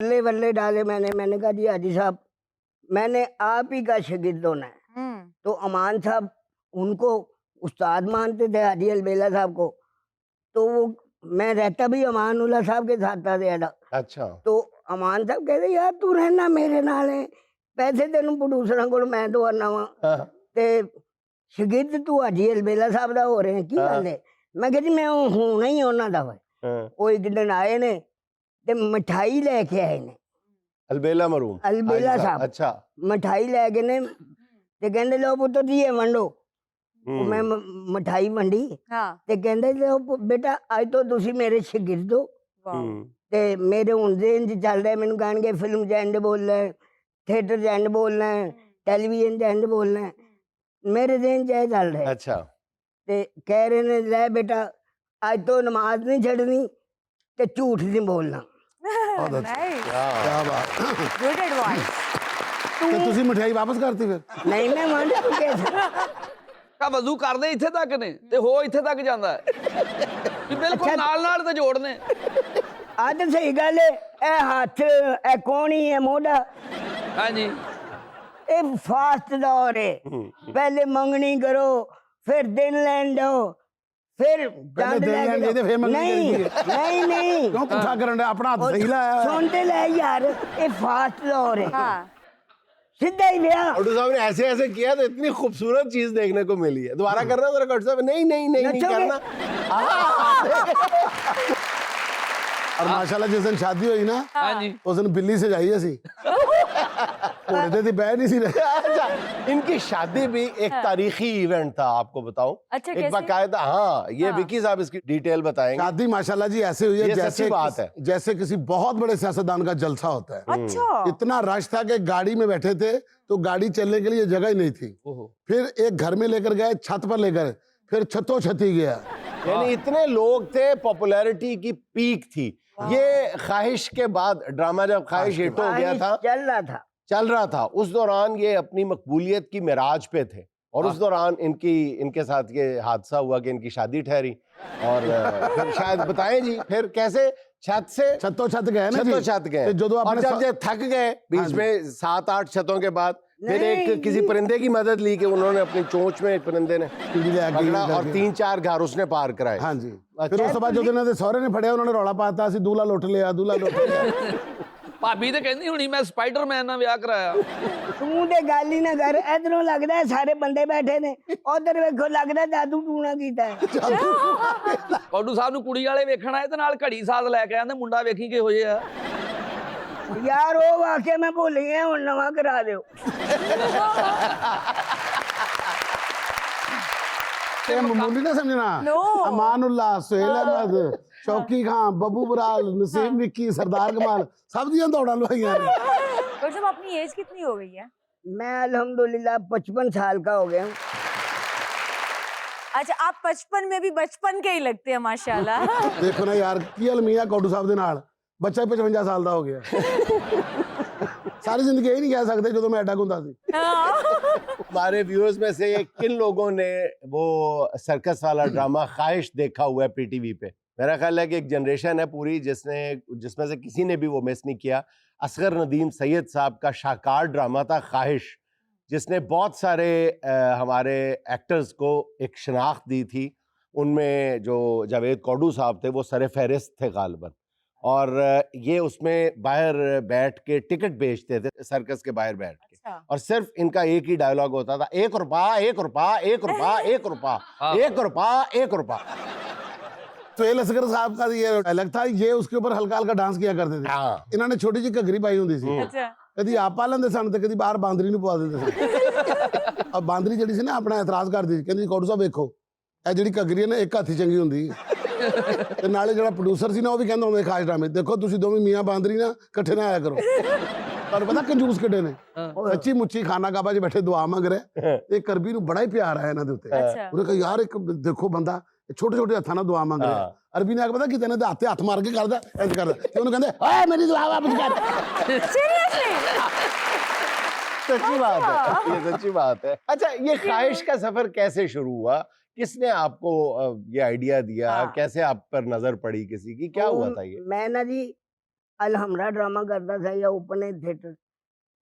बल्ले बल्ले डाले मैंने कहा जी हाजी साहब मैंने आप ही का शागिर्द होना है। तो अमान साहब उनको उस्ताद मानते थे हाजी अलबेला साहब को। तो वो मैं रहता भी अमानुल्लाह साहब के साथ था ज़्यादा। अच्छा। तो अमान साहब कहते यार तू रहना मेरे नाल है, पैसे तेन प्रोड्यूसर को मैं दवाना वा ते शागिर्द तू हाजी अलबेला साहब का हो रहे हैं की गल है। मैं कहा जी मैं होना ही उन्हां दा वा। वो एक दिन आए ने ते मिठाई लेके आए ने अलबेला मरूम अलबेला साहब। अच्छा। मिठाई लेके ने ते कहंदे लो पुत्र जी ये वंडो। मैं मिठाई वंडी ते कहंदे लो बेटा अज तो तुसी मेरे शागिर्द हो ते मेरे हुण देन च चल रहा मैनू कहणगे फिल्म च एंड बोलना है, थिएटर च एंड बोलना है, टेलीविजन च एंड बोलना है, मेरे देन च चल रहा है। अच्छा। ते कह रहे ने ले बेटा अज तो नमाज नहीं छड़नी ते झूठ नहीं बोलना। क्या बात। Good advice. ਤੇ ਤੁਸੀਂ ਮਠਿਆਈ ਵਾਪਸ ਕਰਤੀ ਫਿਰ? नहीं मैं वंड चुके का वजू करदे इत्थे तक ने ते हो इत्थे तक जांदा है भी बिल्कुल नाल नाल ते जोड़ने। आज सही गल है ए हाथ ए कोणी है मोढ़ा हां जी ए फास्ट दौर है। पहले मंगनी करो फिर दिन लैन दो फिर ਪਹਿਲੇ ਦਿਨ ਲੈਣ ਚਾਹੀਦੇ ਫਿਰ ਮੰਗਣੀ नहीं ਚਾਹੀਦੀ ਹੈ। नहीं नहीं ਕਿਉਂ ਪੁੱਠਾ ਕਰਨ ਡਿਆ? ਆਪਣਾ ਹੱਥ ਸਹੀ ਲਾਇਆ ਹੋਇਆ। सुनते ले यार ये फास्ट दौर है। सीधा ही ब्याह। कौटू साहब ने ऐसे ऐसे किया तो इतनी खूबसूरत चीज देखने को मिली है। दोबारा करना जरा कौटू साहब। नहीं नहीं नहीं नहीं करना। और माशाल्लाह जिस दिन शादी हुई ना हां जी उस दिन बिल्ली से जाई असी घोड़े ते दी बैठ नहीं सी रहे। अच्छा, इनकी शादी भी एक तारीखी इवेंट था, आपको बताऊं। अच्छा, एक कैसे? बाकायदा ये विकी साहब इसकी डिटेल बताएंगे। शादी माशाल्लाह जी ऐसे हुई है ये जैसे सच्ची बात है। जैसे किसी बहुत बड़े सियासतदान का जलसा होता है। अच्छा। इतना रश था कि गाड़ी में बैठे थे तो गाड़ी चलने के लिए जगह ही नहीं थी। फिर एक घर में लेकर गए, छत पर लेकर, फिर छतो छती गया। यानी इतने लोग थे, पॉपुलैरिटी की पीक थी। ये ख्वाहिश के बाद ड्रामा जब ख्वाहिश हिट हो गया था, चल रहा था, उस दौरान ये अपनी मकबूलियत की मिराज पे थे। और उस दौरान इनके साथ ये हादसा हुआ कि इनकी शादी ठहरी। और फिर शायद बताएं जी फिर कैसे छत से छतो छत गए ना जी। छतो छत गए। जो और जब ये थक गए बीच में 7-8 छतों के बाद, फिर एक किसी परिंदे की मदद ली कि उन्होंने अपनी चोंच में एक परिंदे ने पकड़ा और 3-4 घर उसने पार कराए। हाँ जी। फिर उस बाद जो दिन सहुरे ने फड़िया उन्होंने रौला पाता असी दूल्हा लुट लिया, दूल्हा लुट लिया। भाभी ते कहंदी हुणी मैं स्पाइडरमैन नाल ब्याह कराया। तू ते गल ही ना कर। इधरों लगदा है सारे बंदे बैठे ने, उधर वेखो लगदा जादू टूना कीता है। कौटू साहब ਨੂੰ ਕੁੜੀ ਵਾਲੇ ਵੇਖਣ ਆਏ ਤੇ ਨਾਲ ਘੜੀ ਸਾਥ ਲੈ ਕੇ ਆਂਦੇ ਮੁੰਡਾ ਵੇਖੀ ਕਿਹੋ ਜਿਹਾ ਆ। यार वो वाकई मैं भूल गया हुण नवा करा दियो। ये मामूली ना समझना। अमानुल्लाह, सुहेल अहमद, शौकी खान, बब्बू बराल, नसीम विक्की, सरदार कमाल सब दियां दौड़ा लवाइयां ने। डॉक्टर साहब अपनी एज कितनी हो गई है? मैं अल्हम्दुलिल्लाह 55 साल का हो गया हूँ। अच्छा, आप 55 में भी बचपन के ही लगते हैं माशाल्लाह। देखो ना यार की अलमिया कौटू साहब दे नाल बच्चा 55 साल का हो गया। सारी जिंदगी यही नहीं कह सकते जो मैं एडा गुंदा सी। हमारे व्यूअर्स में से किन लोगों ने वो सर्कस वाला ड्रामा ख्वाहिश देखा हुआ है पीटीवी पे? मेरा ख्याल है कि एक जनरेशन है पूरी जिसमें से किसी ने भी वो मिस नहीं किया। असगर नदीम सैयद साहब का शाहकार ड्रामा था ख्वाहिश, जिसने बहुत सारे हमारे एक्टर्स को एक शनाख्त दी थी। उनमें जो जावेद कौडू साहब थे वो सर फहरिस्त थे गालिबन। और ये उसमें बाहर बैठ के टिकट बेचते थे, सर्कस के बाहर बैठ के। अच्छा। और सिर्फ इनका एक ही डायलॉग होता था, 1 रुपया 1 रुपया 1 रुपया 1 रुपया 1 रुपया 1 रुपया। सुहेल असगर साहब का ये अलग था, ये उसके ऊपर हल्का हल्का डांस किया करते थे। इन्होंने छोटी जी घगरी पाई होंगी सी। अच्छा। कदी आप पा लेंदे सन ते कदी बाहर बांदरी नूं पवा दिंदे सन। अब बांदरी जिहड़ी सी ना अपना एतराज करदी सी, कहंदी कौटू साहब वेखो ਇਹ ਜਿਹੜੀ ਘੱਗਰੀ ਹੈ ਨਾ ਇੱਕ ਹੱਥ ਹੀ ਚੰਗੀ ਹੁੰਦੀ। ਤੇ ਨਾਲੇ ਜਿਹੜਾ ਪ੍ਰੋਡਿਊਸਰ ਸੀ ਨਾ ਉਹ ਵੀ ਕਹਿੰਦਾ ਹੁੰਦਾ ਖਾਸ ਡਰਾਮੇ ਦੇਖੋ ਤੁਸੀਂ ਦੋਵੇਂ ਮੀਆਂ ਬਾਂਦਰੀ ਨਾ ਇਕੱਠੇ ਨਾ ਆਇਆ ਕਰੋ। ਤੁਹਾਨੂੰ ਪਤਾ ਕੰਜੂਸ ਕਿੱਡੇ ਨੇ, ਸੱਚੀ ਮੁੱਚੀ ਖਾਨਾ ਕਾਬਾ 'ਚ ਬੈਠੇ ਦੁਆ ਮੰਗ ਰਿਹਾ ਤੇ ਕਰਬੀ ਨੂੰ ਬੜਾ ਹੀ ਪਿਆਰ ਆਇਆ ਇਹਨਾਂ ਦੇ ਉੱਤੇ। ਉਹਨੇ ਕਿਹਾ ਯਾਰ ਇੱਕ ਦੇਖੋ ਬੰਦਾ ਛੋਟੇ ਛੋਟੇ ਹੱਥਾਂ ਨਾਲ ਦੁਆ ਮੰਗ ਰਿਹਾ। ਅਰਬੀ ਨੇ ਆ ਕੇ ਪਤਾ ਕਿਤੇ ਨੇ ਹੱਥ ਮਾਰ ਕੇ ਕਰਦਾ ਇੰਜ ਕਰਦਾ ਤੇ ਉਹਨੂੰ ਕਹਿੰਦੇ ਓਏ ਮੇਰੀ ਦੁਆ ਵਾਪਸ कर। सच्ची बात है, ये सच्ची बात है। अच्छा, ये ख्वाहिश का सफर कैसे शुरू हुआ? किसने आपको ये आइडिया दिया? कैसे आप पर नजर पड़ी किसी की? क्या हुआ था ये? मैं ना जी ਅਲਹਮਰਾ ਡਰਾਮਾ ਕਰਦਾ ਸੀ ਜਾਂ ਓਪਨ ਥੀਏਟਰ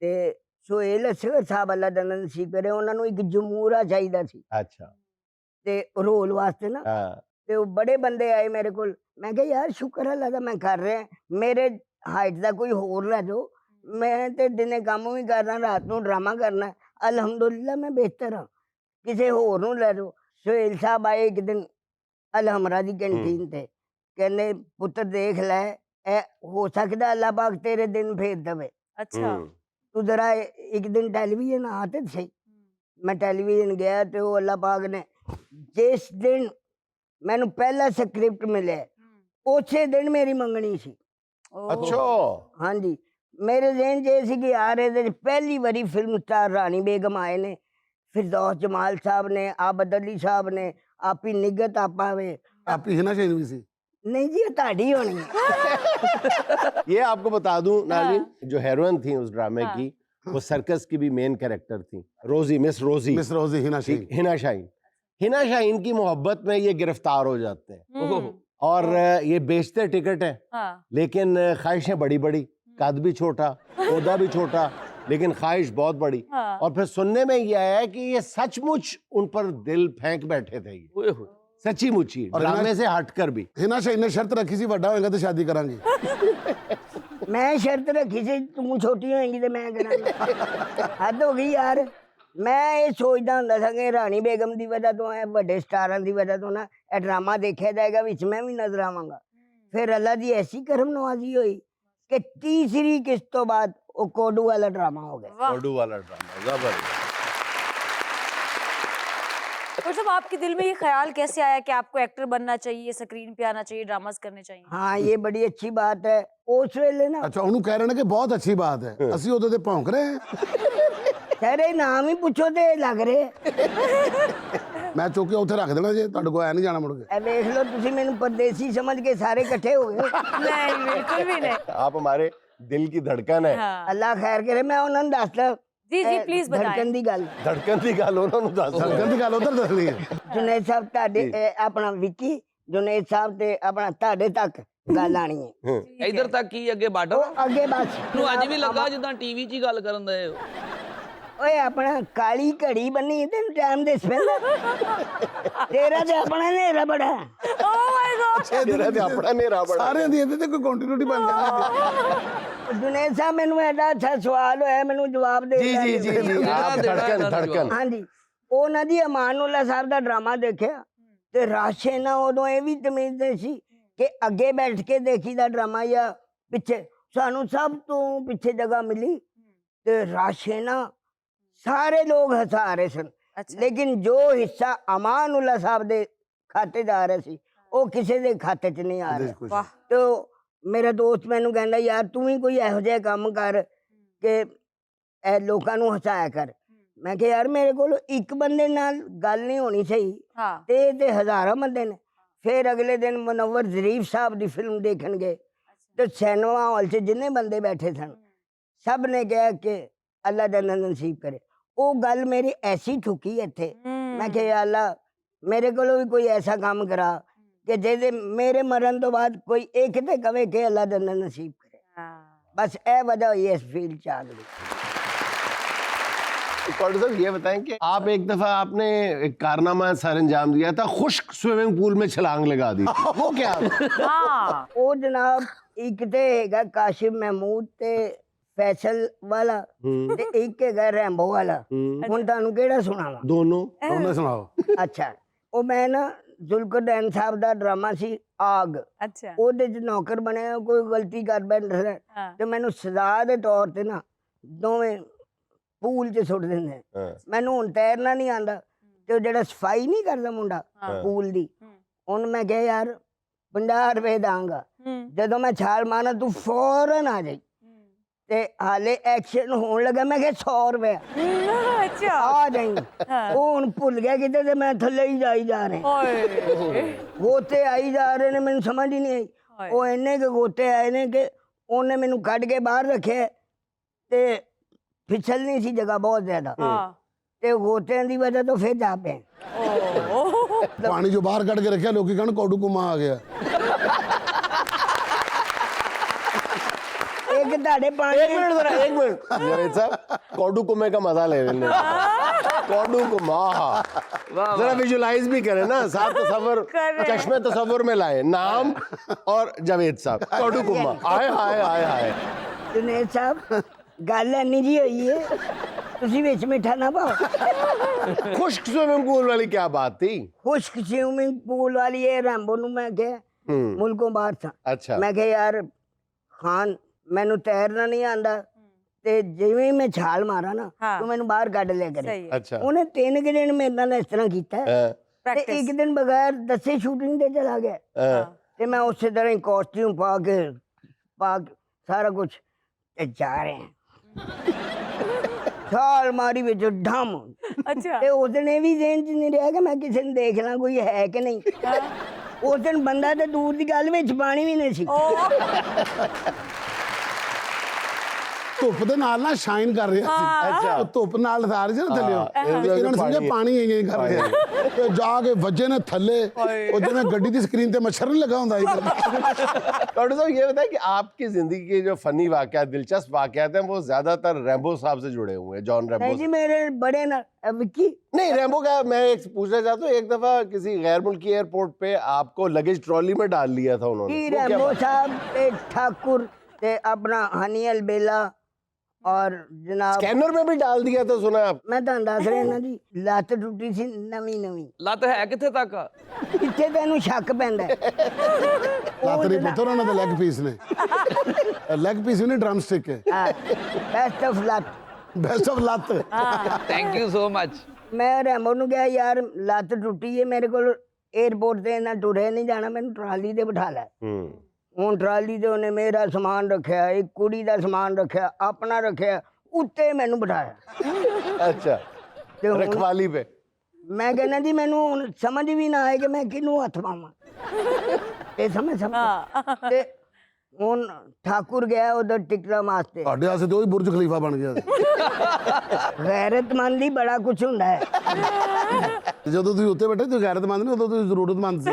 ਤੇ ਸੁਹੇਲ ਅਸਗਰ ਸਾਹਿਬ ਅੱਲਾ ਦਾ ਨਸੀਬ ਕਰੇ ਉਹਨਾਂ ਨੂੰ ਇੱਕ ਜਮੂਰਾ ਚਾਹੀਦਾ ਸੀ अच्छा ਤੇ ਰੋਲ ਵਾਸਤੇ ਨਾ हाँ ਤੇ ਉਹ ਬੜੇ ਬੰਦੇ ਆਏ ਮੇਰੇ ਕੋਲ ਮੈਂ ਕਿਹਾ ਯਾਰ ਸ਼ੁਕਰ ਅੱਲਾ ਦਾ ਮੈਂ ਕਰ ਰਿਹਾ ਮੇਰੇ ਹਾਈਟ ਦਾ ਕੋਈ ਹੋਰ ਲੈ ਜਾਓ ਮੈਂ ਤੇ ਦਿਨੇ ਕੰਮ ਵੀ ਕਰਨਾ ਰਾਤ ਨੂੰ ਡਰਾਮਾ ਕਰਨਾ ਅਲਹਮਦੁਲਿਲਾ ਮੈਂ ਬਿਹਤਰ ਹਾਂ ਕਿਸੇ ਹੋਰ ਨੂੰ ਲੈ ਜਾਓ ਸੁਹੇਲ ਸਾਹਿਬ ਆਏ ਇੱਕ ਦਿਨ ਅਲਹਮਰਾ ਦੀ ਕੈਂਟੀਨ ਤੇ ਕਹਿੰਦੇ ਪੁੱਤਰ ਦੇਖ ਲੈ ਇਹ ਹੋ ਸਕਦਾ ਅੱਲਾ ਪਾਕ ਤੇਰੇ ਦਿਨ ਫੇਰ ਦੇਵੇ अच्छा ਤੂੰ ਜ਼ਰਾ ਇੱਕ ਦਿਨ ਟੈਲੀਵਿਜ਼ਨ ਆ ਤੇ ਸਹੀ ਮੈਂ ਟੈਲੀਵਿਜ਼ਨ ਗਿਆ ਤੇ ਉਹ ਅੱਲਾ ਪਾਕ ਨੇ ਜਿਸ ਦਿਨ ਮੈਨੂੰ ਪਹਿਲਾ ਸਕ੍ਰਿਪਟ ਮਿਲਿਆ ਉਸੇ ਦਿਨ ਮੇਰੀ ਮੰਗਣੀ ਸੀ अच्छा ਹਾਂਜੀ ਮੇਰੇ ਜ਼ਿਹਨ 'ਚ ਇਹ ਸੀ ਕਿ ਯਾਰ ਇਹਦੇ 'ਚ ਪਹਿਲੀ ਵਾਰੀ ਫਿਲਮ ਸਟਾਰ ਰਾਣੀ ਬੇਗਮ ਆਏ ਨੇ ਫਿਰਦੌਸ ਜਮਾਲ ਸਾਹਿਬ ਨੇ ਆਬਦ ਅਲੀ ਸਾਹਿਬ ਨੇ ਆਪੀ ਨਿਗਤ ਆਪਾ ਵੇ ਆਪੀ ਹਿਨਾ ਸ਼ਹੀਨ ਵੀ ਸੀ ਨਹੀਂ ਜੀ ਇਹ ਤੁਹਾਡੀ ਹੋਣੀ ਹੈ ये आपको बता दूं नाज़रीन जो हीरोइन थी उस ड्रामे की वो सर्कस की भी मेन कैरेक्टर थी रोजी मिस रोजी ਮਿਸ ਰੋਜ਼ੀ ਹਿਨਾ ਸ਼ਹੀਨ हिना शाहीन हिना शाहीन की मोहब्बत में ये गिरफ्तार हो जाते हैं ओहो। और ये बेचते टिकट है हाँ लेकिन ख्वाहिशें बड़ी बड़ी कद भी छोटा ओहदा भी छोटा लेकिन ख्वाहिश बहुत बड़ी हाँ और फिर सुनने में ये आया है कि ये सचमुच उन पर दिल फेंक बैठे थे ये ਓਏ ਹੋਏ सच्ची मुच्ची और ड्रामे से हटकर भी ਹਿਨਾ ਸ਼ਹੀਨ ਨੇ ਸ਼ਰਤ ਰੱਖੀ ਸੀ ਵੱਡਾ ਹੋਏਗਾ ਤੇ ਸ਼ਾਦੀ ਕਰਾਂਗੇ ਮੈਂ ਸ਼ਰਤ ਰੱਖੀ ਸੀ ਤੂੰ ਛੋਟੀ ਹੋਏਗੀ ਤੇ ਮੈਂ ਕਰਾਂਗਾ ਹੱਦ ਹੋ ਗਈ ਯਾਰ ਮੈਂ ਇਹ ਸੋਚਦਾ ਹੁੰਦਾ ਸੀ ਕਿ ਰਾਣੀ ਬੇਗਮ ਦੀ ਵਜ੍ਹਾ ਤੋਂ ਇਹ ਵੱਡੇ ਸਟਾਰਾਂ ਦੀ ਵਜ੍ਹਾ ਤੋਂ ਨਾ ਇਹ ਡਰਾਮਾ ਦੇਖਿਆ ਜਾਏਗਾ ਵਿੱਚ ਮੈਂ ਵੀ ਨਜ਼ਰ ਆਵਾਂਗਾ ਫਿਰ ਅੱਲਾ ਦੀ ਐਸੀ ਕਰਮ ਨਵਾਜ਼ੀ ਹੋਈ ਕਿ ਤੀਸਰੀ ਕਿਸ਼ਤ ਤੋਂ ਬਾਅਦ ਉਹ ਕੋਡੂ ਵਾਲਾ ਡਰਾਮਾ ਹੋ ਗਿਆ वाह उर्दू वाला ड्रामा जबरदस्त और साहब आपके दिल में ये ख्याल कैसे आया कि आपको एक्टर बनना चाहिए स्क्रीन पे आना चाहिए ड्रामास करने चाहिए हाँ ये बड़ी अच्छी बात है उस वेले ना ਅੱਛਾ ਉਹਨੂੰ ਕਹਿ ਰਹੇ ਨੇ ਕਿ ਬਹੁਤ ਅੱਛੀ ਬਾਤ ਹੈ ਅਸੀਂ ਉਹਦੇ ਤੇ ਭੌਂਕ ਰਹੇ ਹਾਂ ਸਾਰੇ ਨਾਮ ਹੀ ਪੁੱਛੋ ਤੇ ਲੱਗ ਰਹੇ ਮੈਂ ਚੁੱਕ ਕੇ ਉੱਥੇ ਰੱਖ ਦੇਣਾ ਜੇ ਤੁਹਾਡੇ ਕੋਲ ਐ ਨਹੀਂ ਜਾਣਾ ਮੁੜ ਕੇ ਇਹ ਵੇਖ ਲਓ ਤੁਸੀਂ ਮੈਨੂੰ ਪਰਦੇਸੀ ਸਮਝ ਕੇ ਸਾਰੇ ਇਕੱਠੇ ਹੋ ਗਏ नहीं बिल्कुल भी नहीं आप हमारे दिल की धड़कन है हाँ ਅੱਲਾ ਖੈਰ ਕਰੇ ਮੈਂ ਉਹਨਾਂ ਨੂੰ ਦੱਸਦਾ जी जी प्लीज बताएं ਧੜਕਣ ਦੀ ਗੱਲ धड़कन की गल उन्होंने दस ਧੜਕਣ ਦੀ ਗੱਲ ਉਧਰ ਦੱਸਣੀ ਹੈ ਜੁਨੇਦ ਸਾਹਿਬ ਤੁਹਾਡੇ ਆਪਣਾ ਵਿੱਕੀ ਜੁਨੇਦ ਸਾਹਿਬ ਤੇ ਆਪਣਾ ਤੁਹਾਡੇ ਤੱਕ ਗੱਲ ਆਣੀ ਹੈ ਇਧਰ ਤੱਕ ਕੀ ਅੱਗੇ ਬਾਰਡਰ ਉਹ ਅੱਗੇ ਬਸ ਨੂੰ ਅੱਜ ਵੀ ਲੱਗਾ ਜਿੱਦਾਂ ਟੀਵੀ 'ਚ ਹੀ ਗੱਲ ਕਰਨ ਦੇ ਓਏ ਆਪਣਾ ਕਾਲੀ ਘੜੀ ਬੰਨੀ ਤੈਨੂੰ ਟਾਈਮ ਦੇ ਸਪੈਂਦਾ ਤੇਰਾ ਤੇ ਆਪਣਾ ਨੇਰਾ ਬੜਾ ओह माय गॉड मेरा तो अपना मेरा बड़ा ਸਾਰਿਆਂ ਦੀ ਇਹਦੇ ਤੇ ਕੋਈ ਕੰਟੀਨਿਊਟੀ ਬਣ ਜਾਂਦੀ ਹੈ ਜੁਨੇਦ ਸਾਹਿਬ ਮੈਨੂੰ ਐਡਾ ਅੱਛਾ ਸਵਾਲ ਹੋਇਆ ਮੈਨੂੰ ਜਵਾਬ ਦੇ जी जी जी जी आप धड़कन धड़कन ਹਾਂਜੀ ਉਹਨਾਂ ਦੀ ਅਮਾਨੁੱਲਾ ਸਾਹਿਬ ਦਾ ਡਰਾਮਾ ਦੇਖਿਆ ਤੇ ਰਾਸ਼ੇ ਨਾ ਉਦੋਂ ਇਹ ਵੀ ਤਮੀਜ਼ ਨਹੀਂ ਸੀ ਕਿ ਅੱਗੇ ਬੈਠ ਕੇ ਦੇਖੀਦਾ ਡਰਾਮਾ ਜਾਂ ਪਿੱਛੇ ਸਾਨੂੰ ਸਭ ਤੋਂ ਪਿੱਛੇ ਜਗ੍ਹਾ ਮਿਲੀ ਤੇ ਰਾਸ਼ੇ ਨਾ ਸਾਰੇ ਲੋਕ ਹੱਸਾ ਰਹੇ ਸਨ अच्छा ਲੇਕਿਨ ਜੋ ਹਿੱਸਾ ਅਮਾਨੁੱਲਾ ਸਾਹਿਬ ਦੇ ਖਾਤੇ 'ਚ ਆ ਰਿਹਾ ਸੀ ਉਹ ਕਿਸੇ ਦੇ ਖਾਤੇ 'ਚ ਨਹੀਂ ਆ ਰਿਹਾ वाह ਤੇ ਮੇਰਾ ਦੋਸਤ ਮੈਨੂੰ ਕਹਿੰਦਾ ਯਾਰ ਤੂੰ ਵੀ ਕੋਈ ਇਹੋ ਜਿਹਾ ਕੰਮ ਕਰ ਕਿ ਇਹ ਲੋਕਾਂ ਨੂੰ ਹਸਾਇਆ ਕਰ ਮੈਂ ਕਿਹਾ ਯਾਰ ਮੇਰੇ ਕੋਲ ਇੱਕ ਬੰਦੇ ਨਾਲ ਗੱਲ ਨਹੀਂ ਹੋਣੀ ਸਹੀ हाँ ਤੇ ਹਜ਼ਾਰਾਂ ਬੰਦੇ ਨੇ ਫਿਰ ਅਗਲੇ ਦਿਨ ਮੁਨੱਵਰ ਜ਼ਰੀਫ ਸਾਹਿਬ ਦੀ ਫਿਲਮ ਦੇਖਣ ਗਏ ਤੇ ਸਿਨੇਮਾ ਹਾਲ 'ਚ ਜਿੰਨੇ ਬੰਦੇ ਬੈਠੇ ਸਨ ਸਭ ਨੇ ਕਿਹਾ ਕਿ ਅੱਲਾ ਜੰਨਤ ਨਸੀਬ ਕਰੇ ਉਹ ਗੱਲ ਮੇਰੀ ਐਸੀ ਠੁਕੀ ਇੱਥੇ ਮੈਂ ਕਿਹਾ ਯਾ ਅੱਲਾ ਮੇਰੇ ਕੋਲੋਂ ਵੀ ਕੋਈ ਐਸਾ ਕੰਮ ਕਰਾ ਕਿ ਜਿਹਦੇ ਮੇਰੇ ਮਰਨ ਤੋਂ ਬਾਅਦ ਕੋਈ ਇੱਕ ਤੇ ਕਵੇ ਕਿ ਅੱਲਾ ਜੰਨਤ ਨਸੀਬ ਕਰੇ बस ए वजह हुई है इस फील्ड से आ गई। डॉक्टर साहब ये बताएं कि आप एक दफा आपने एक कारनामा सर अंजाम दिया था, खुश्क स्विमिंग पूल में छलांग लगा दी, वो क्या? हाँ ਉਹ ਜਨਾਬ ਇੱਕ ਤੇ ਹੈਗਾ ਕਾਸ਼ਿਮ ਮਹਿਮੂਦ ਤੇ ਫੈਸਲ ਵਾਲਾ ਤੇ ਇੱਕ ਹੈਗਾ ਰੈਂਬੋ ਵਾਲਾ। ਹੁਣ ਤੁਹਾਨੂੰ ਕਿਹੜਾ ਸੁਣਾਵਾਂ? दोनों ਉਹਨੇ ਸੁਣਾਓ। ਅੱਛਾ, ਉਹ ਮੈਂ ਨਾ ਜ਼ੁਲਕਰਨੈਨ ਸਾਹਿਬ ਦਾ ਡਰਾਮਾ ਸੀ ਆਗ, अच्छा ਉਹਦੇ ਚ ਨੌਕਰ ਬਣਿਆ, ਕੋਈ ਗਲਤੀ ਕਰ ਬੈਠਾ हाँ ਤੇ ਮੈਨੂੰ ਸਜ਼ਾ ਦੇ ਤੌਰ ਤੇ ਨਾ ਦੋਵੇਂ ਪੂਲ 'ਚ ਸੁੱਟ ਦਿੰਦੇ। ਮੈਨੂੰ ਹੁਣ ਤੈਰਨਾ ਨਹੀਂ ਆਂਦਾ ਤੇ ਉਹ ਜਿਹੜਾ ਸਫਾਈ ਨਹੀਂ ਕਰਦਾ ਮੁੰਡਾ ਹਾਂ। ਪੂਲ ਦੀ, ਉਹਨੂੰ ਮੈਂ ਕਿਹਾ ਯਾਰ 50 ਰੁਪਏ ਦਾਂਗਾ, ਜਦੋਂ ਮੈਂ ਛਾਲ ਮਾਰਾਂ ਤੂੰ ਫੌਰਨ ਆ ਜਾਈ। ਤੇ ਹਾਲੇ ਐਕਸ਼ਨ ਹੋਣ ਲੱਗਾ, ਮੈਂ ਕਿਹਾ 100 ਰੁਪਏ अच्छा ਆ ਜਾਈ। हाँ। ਉਹ ਹੁਣ ਭੁੱਲ ਗਿਆ ਕਿਤੇ ਤੇ ਮੈਂ ਥੱਲੇ ਹੀ ਜਾਈ ਜਾ ਰਹੇ, ओए ਗੋਤੇ ਆਈ ਜਾ ਰਹੇ ਨੇ, ਮੈਨੂੰ ਸਮਝ ਹੀ ਨਹੀਂ ਆਈ। ਹਾਏ। ਉਹ ਇੰਨੇ ਕੁ ਗੋਤੇ ਆਏ ਨੇ ਕਿ ਉਹਨੇ ਮੈਨੂੰ ਕੱਢ ਕੇ ਬਾਹਰ ਰੱਖਿਆ ਤੇ ਫਿਸਲਣੀ ਸੀ ਜਗ੍ਹਾ ਬਹੁਤ ਜ਼ਿਆਦਾ, हाँ ਤੇ ਗੋਤਿਆਂ ਦੀ ਵਜ੍ਹਾ ਤੋਂ ਫਿਰ ਜਾ ਪਏ। ओह ਪਾਣੀ ਜੋ ਬਾਹਰ ਕੱਢ ਕੇ ਰੱਖਿਆ, ਲੋਕੀ ਕਹਿਣ ਕੋਡੂ ਕੁਮਾ ਆ ਗਿਆ। ਤੁਹਾਡੇ एक ਪਾਣੀ मिनट जरा, एक मिनट जावेद साहब, कौडू कुमे का मजा ले लेने कौडू कुमा वाह जरा विजुलाइज भी करें ना, साथ तसव्वुर चश्मे तसव्वुर में लाए नाम और जावेद साहब कौडू कुमा हाय हाय हाय हाय जुनेद साहब ਗੱਲ ਇੰਨੀ ਜੀ ਹੋਈ ਹੈ ਤੁਸੀਂ ਵਿੱਚ ਮਿੱਠਾ ਨਾ ਪਾਓ खुश्क स्विमिंग पूल वाली क्या बात थी? ਖੁਸ਼ਕ ਸਵਿਮਿੰਗ ਪੂਲ ਵਾਲੀ ਇਹ ਰੈਂਬੋ ਨੂੰ ਮੈਂ ਕਿਹਾ ਮੁਲਕੋਂ ਬਾਹਰ ਸਾਂ अच्छा ਮੈਂ ਕਿਹਾ ਯਾਰ ਖਾਨ ਮੈਨੂੰ ਤੈਰਨਾ ਨਹੀਂ ਆਂਦਾ ਤੇ ਜਿਵੇਂ ਮੈਂ ਛਾਲ ਮਾਰਾਂ ਨਾ ਹਾਂ। ਤੂੰ ਮੈਨੂੰ ਬਾਹਰ ਕੱਢ ਲਿਆ ਕਰੇ सही है अच्छा ਉਹਨੇ 3 ਦਿਨ ਮੇਰੇ ਨਾਲ ਇਸ ਤਰ੍ਹਾਂ ਕੀਤਾ हाँ, ਤੇ प्रैक्टिस ਇੱਕ ਦਿਨ ਬਗੈਰ ਦੱਸੇ ਸ਼ੂਟਿੰਗ ਤੇ ਚਲਾ ਗਿਆ हाँ, ਤੇ ਮੈਂ ਉਸੇ ਤਰ੍ਹਾਂ ਹੀ ਕਾਸਟਿਊਮ ਪਾ ਕੇ ਸਾਰਾ ਕੁਝ ਤੇ ਜਾ ਰਹੇ ਹਾਂ ਛਾਲ ਮਾਰੀ ਵਿੱਚ ਢਮ अच्छा ਤੇ ਉਸ ਦਿਨ ਇਹ ਵੀ ਜ਼ਿਹਨ 'ਚ ਨਹੀਂ ਰਿਹਾ ਕਿ ਮੈਂ ਕਿਸੇ ਨੂੰ ਦੇਖ ਲਾਂ ਕੋਈ ਹੈ ਕਿ ਨਹੀਂ ਉਸ ਦਿਨ ਬੰਦਾ ਤੇ ਦੂਰ ਦੀ ਗੱਲ ਵਿੱਚ ਪਾਣੀ ਵੀ ਨਹੀਂ ਸੀ ਧੁੱਪ ਦੇ ਨਾਲ ਨਾ ਸ਼ਾਈਨ ਕਰ ਰਿਹਾ ਸੀ अच्छा ਉਹ ਧੁੱਪ ਨਾਲ ਲਥਾਰ ਸੀ ਨਾ ਥੱਲੇ ਹਾਂ, ਇਹਨਾਂ ਨੇ ਸਮਝਿਆ ਪਾਣੀ ਇੰਜ ਕਰ ਰਿਹਾ ਤੇ ਜਾ ਕੇ ਵੱਜੇ ਨੇ ਥੱਲੇ ਉਹ ਜਿਵੇਂ ਗੱਡੀ ਦੀ ਸਕਰੀਨ ਤੇ ਮੱਛਰ ਨਹੀਂ ਲੱਗਾ ਹੁੰਦਾ डॉक्टर साहब ये बताएं कि आपकी जिंदगी के जो फनी वाकयात दिलचस्प वाकयात हैं वो ज्यादातर रैम्बो साहब से जुड़े हुए हैं, जॉन रैम्बो नहीं से। जी मेरे बड़े ना विक्की नहीं रैम्बो का मैं एक पूछना चाहता हूँ, एक दफा किसी गैर मुल्की एयरपोर्ट पे आपको लगेज ट्रॉली में डाल लिया था उन्होंने, की वो क्या रैम्बो बात? साहब ते ठाकुर ते अपना हनी अलबेला और जनाब स्कैनर में भी डाल दिया था सुना है आप? मैं तो दस रहा ना जी ਲੱਤ ਟੁੱਟੀ ਸੀ ਨਵੀਂ ਨਵੀਂ ਲੱਤ ਹੈ ਕਿੱਥੇ ਤੱਕ ਆ? ਕਿੱਥੇ ਤੈਨੂੰ ਸ਼ੱਕ ਪੈਂਦਾ ਹੈ? ਲੱਤ ਨਹੀਂ ਪੁੱਤਰ ਉਹਨਾਂ ਦੇ ਲੈਗ ਪੀਸ ਨੇ ਲੈਗ ਪੀਸ ਵੀ ਨਹੀਂ ਡਰਮ ਸਟਿਕ ਹੈ ਬੈਸਟ ਆਫ ਲੱਤ ਬੈਸਟ ਆਫ ਲੱਤ ਥੈਂਕ ਯੂ ਸੋ ਮਚ। ਮੈਂ ਰੈਮੋ ਨੂੰ ਕਿਹਾ ਯਾਰ ਲੱਤ ਟੁੱਟੀ ਹੈ ਮੇਰੇ ਕੋਲ 에ਅਰਪੋਰਟ ਤੇ ਨਾ ਟੁਰੇ ਨਹੀਂ ਜਾਣਾ ਮੈਨੂੰ ਟਰਾਲੀ ਤੇ ਬਿਠਾ ਲੈ ਹੁਣ ਟਰਾਲੀ ਤੇ ਉਹਨੇ ਮੇਰਾ ਸਮਾਨ ਰੱਖਿਆ ਇੱਕ ਕੁੜੀ ਦਾ ਸਮਾਨ ਰੱਖਿਆ ਆਪਣਾ ਰੱਖਿਆ ਉੱਤੇ ਮੈਨੂੰ ਬਿਠਾਇਆ अच्छा ਤੇ ਹੁਣ रखवाली पे ਮੈਂ ਕਹਿੰਦਾ ਜੀ ਮੈਨੂੰ ਹੁਣ ਸਮਝ ਵੀ ਨਾ ਆਏ ਕਿ ਮੈਂ ਕਿਹਨੂੰ ਹੱਥ ਪਾਵਾਂ ਇਹ ਸਮਝ ਤੇ ਹੁਣ ਠਾਕੁਰ ਗਿਆ ਉਧਰ ਟਿਕਟਾਂ ਵਾਸਤੇ ਤੁਹਾਡੇ ਵਾਸਤੇ ਤੇ ਉਹੀ ਬੁਰਜ ਖਲੀਫਾ ਬਣ ਗਿਆ ਗੈਰਤਮੰਦ ਹੀ ਬੜਾ ਕੁਝ ਹੁੰਦਾ ਹੈ ਤੇ ਜਦੋਂ ਤੁਸੀਂ ਉੱਤੇ ਬੈਠੇ ਤੁਸੀਂ ਗੈਰਤਮੰਦ ਨਹੀਂ ਉਦੋਂ ਤੁਸੀਂ ਜ਼ਰੂਰਤਮੰਦ ਸੀ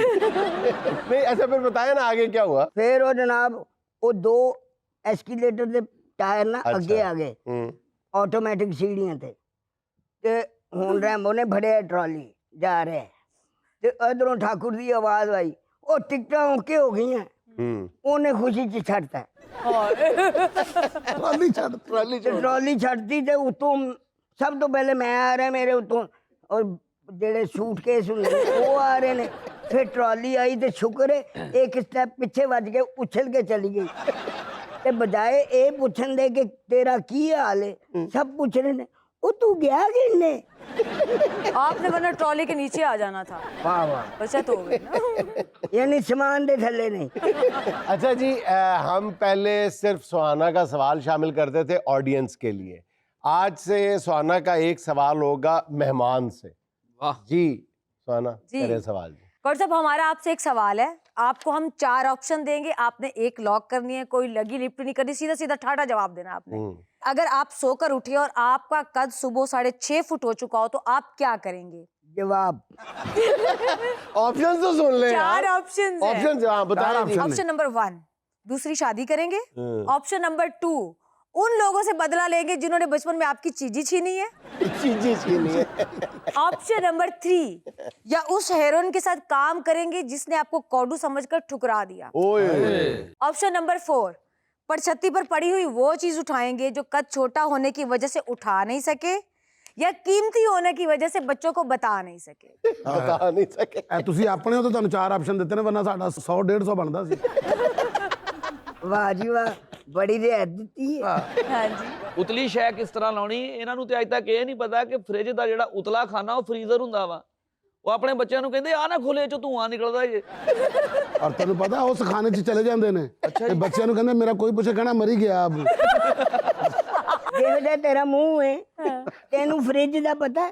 नहीं अच्छा फिर बताया ना आगे क्या हुआ? ਫਿਰ ਉਹ ਜਨਾਬ ਉਹ ਦੋ ਐਸਕੇਲੇਟਰ ਦੇ ਟਾਇਰ ਨਾ ਅੱਗੇ ਆ ਗਏ ਆਟੋਮੈਟਿਕ ਸੀੜੀਆਂ ਤੇ ਹੁਣ ਰੈਮੋ ਨੇ ਫੜਿਆ ਟਰਾਲੀ ਜਾ ਰਿਹਾ ਤੇ ਇਧਰੋਂ ਠਾਕੁਰ ਦੀ ਆਵਾਜ਼ ਆਈ ਉਹ ਟਿਕਟਾਂ ਓਕੇ ਹੋ ਗਈਆਂ ਉਹਨੇ ਖੁਸ਼ੀ ਚ ਛੱਡਤਾ ਟਰਾਲੀ ਛੱਡ ट्रॉली ਤੇ ਟਰਾਲੀ ਛੱਡਤੀ ਤੇ ਉਤੋਂ ਸਭ ਤੋਂ ਪਹਿਲੇ ਮੈਂ ਆ ਰਿਹਾ ਮੇਰੇ ਉਤੋਂ ਔਰ ਜਿਹੜੇ ਸੂਟਕੇਸ ਹੁੰਦੇ ਉਹ ਆ ਰਹੇ ਨੇ ਫਿਰ ਟਰਾਲੀ ਆਈ ਤੇ ਸ਼ੁਕਰ ਹੈ ਇੱਕ ਸਟੈਪ ਪਿੱਛੇ ਵੱਜ ਕੇ ਉਛਲ ਕੇ ਚਲੀ ਗਈ ਤੇ ਬਜਾਏ ਇਹ ਪੁੱਛਣ ਦੇ ਕਿ ਤੇਰਾ ਕੀ ਹਾਲ ਹੈ ਸਭ ਪੁੱਛ ਰਹੇ ਨੇ ਉਹ ਤੂੰ ਗਿਆ ਕਿੰਨੇ आपने वरना ट्रॉली के नीचे आ जाना था वाह वाह बचत हो गई ना यानी सामान दे थले नहीं अच्छा जी हम पहले सिर्फ सुहाना का सवाल शामिल करते थे ऑडियंस के लिए, आज से सुहाना का एक सवाल होगा मेहमान से। वाह जी सुहाना जी। करें सवाल जी। कौर साहब हमारा आपसे एक सवाल है, आपको हम 4 ऑप्शन देंगे, आपने एक लॉक करनी है, कोई लगी लिपटी नहीं करनी, सीधा सीधा ठाठा जवाब देना आपने। अगर आप सोकर उठे और आपका कद सुबह 6.5 फुट हो चुका हो तो आप क्या करेंगे? जवाब ऑप्शन तो सुन ले 4 ऑप्शन ऑप्शन हाँ बताएं जी। ऑप्शन नंबर 1 दूसरी शादी करेंगे। ऑप्शन नंबर 2 उन लोगों से बदला लेंगे जिन्होंने बचपन में आपकी चीजी छीनी है। चीज़ें छीनी है। ऑप्शन नंबर 3 या उस हेरोइन के साथ काम करेंगे जिसने आपको कौडू समझकर ठुकरा दिया। ओए ऑप्शन नंबर 4 परछत्ती पर पड़ी हुई वो चीज उठाएंगे जो कद छोटा होने की वजह से उठा नहीं सके या कीमती होने की वजह से बच्चों को बता नहीं सके। बता नहीं सके। ਐ ਤੁਸੀਂ ਆਪਣੇ ਹੋ ਤਾਂ ਤੁਹਾਨੂੰ 4 ਆਪਸ਼ਨ ਦਿੱਤੇ ਨੇ ਵਰਨਾ ਸਾਡਾ 100 150 ਬਣਦਾ ਸੀ वाह जी वाह बड़ी रियायत दी है हाँ जी ਉਤਲੀ ਸ਼ੈ ਕਿਸ ਤਰ੍ਹਾਂ ਲਾਉਣੀ, ਇਹਨਾਂ ਨੂੰ ਤੇ ਅੱਜ ਤੱਕ ਇਹ ਨਹੀਂ ਪਤਾ ਕਿ ਫ੍ਰਿਜ ਦਾ ਜਿਹੜਾ ਉਤਲਾ ਖਾਨਾ ਉਹ ਫਰੀਜ਼ਰ ਹੁੰਦਾ ਵਾ। ਉਹ ਆਪਣੇ ਬੱਚਿਆਂ ਨੂੰ ਕਹਿੰਦੇ ਆ ਨਾ ਖੋਲੇ ਚੋਂ ਧੂਆਂ ਨਿਕਲਦਾ ਜੇ। ਔਰ ਤੈਨੂੰ ਪਤਾ ਉਸ ਖਾਨੇ 'ਚ ਚਲੇ ਜਾਂਦੇ ਨੇ ਤੇ ਬੱਚਿਆਂ ਨੂੰ ਕਹਿੰਦੇ ਮੇਰਾ ਕੋਈ ਪੁੱਛੇ ਕਹਿਣਾ ਮਰੀ ਗਿਆ ਅਬ ਜਿਹੋ ਜਿਹਾ ਤੇਰਾ ਮੂੰਹ ਹੈ ਤੈਨੂੰ ਫ੍ਰਿਜ ਦਾ ਪਤਾ